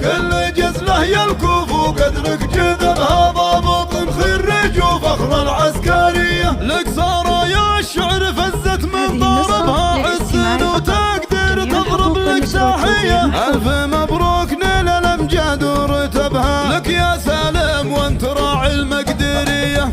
كل جزله يلكف وقدرك جذبها ضابط خريج وفخر العسكرية. لك سرايا الشعر فزت من ضربها عز وتقدر تضرب لك ساحية. ألف مبروك نيل الأمجاد ورتبها لك يا سالم وانت راعي المقدرية.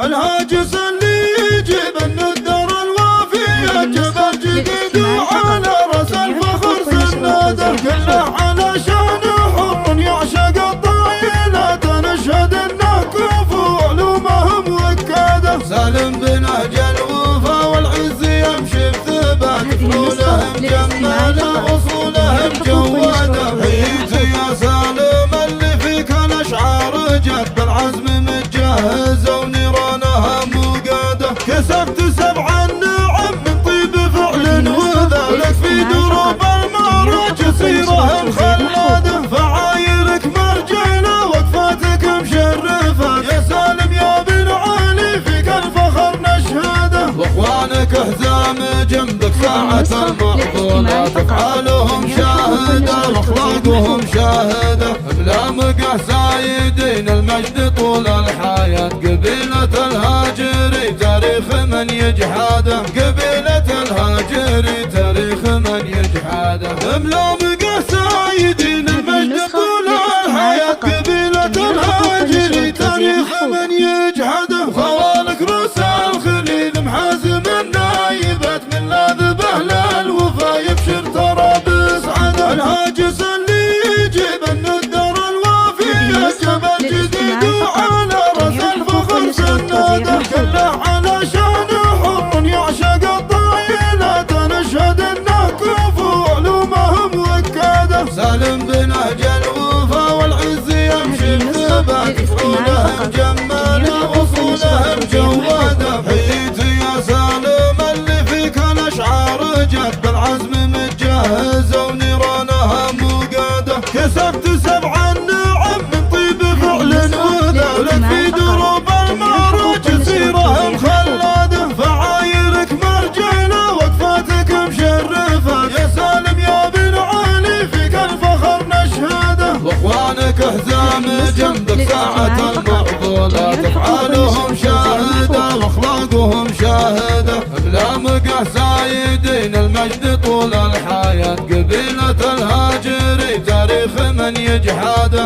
الهاجس اللي يجيب الندر الوافية جبل جديد وعلى راس الفخر سناده كله على شان حر يعشق الطايلات. نشهد انه كفو علومهم وكاده. سالم بنهج الوفا والعز يمشي بثبات فنونهم جماله اصولهم جواده. حييت يا سالم اللي فيك الاشعار جت بالعزم متجهزه ونيرانها مقاده. كسبت 7 النعم من طيب فعل وذلك في دروب المعراج سيرهم خلاده. فعايرك مرجله وقفاتك مشرفه يا سالم يا بن علي فيك الفخر نشهده. واخوانك احزام جنبك ساعة المعضولات افعالهم شاهده واخلاقهم شاهده. بلا مقع سايدين المجد طول الحياة. قبيلة الهاجري تاريخ من يجحاده. قبيلة الهاجري تاريخ من يجحاده. بلا مقع سايدين المجد طول الحياة. قبيلة الهاجري تاريخ من يجحاده. خوالك روس الخليل محازم النايبات من لاذبه للوفا يبشر ترى بسعده. الهاجس اللي يجيب الندر الوافية جبل جديد وعلى راس الفخر سناده كله على شان حر يعشق الطايلات. نشهد انه كفو علومهم وكاده. سالم بنهج الوفا والعز يمشي بثبات فنونهم جماله اصولهم جواده. حييت يا سالم اللي فيك الاشعار جت بالعزم متجهزه ونيرانها مقاده. كسبت 7 النعم من طيب فعل وذلك في دروب المعراج سيرهم خلاده. فعايرك مرجله وقفاتك مشرفه يا سالم يا بن علي فيك الفخر نشهده. واخوانك احزام جنبك ساعة المعضولات افعالهم شاهده واخلاقهم شاهده. بلا مقع سايدين المجد طول الحياة. قبيلة الهاجري تاريخ من يجحاده.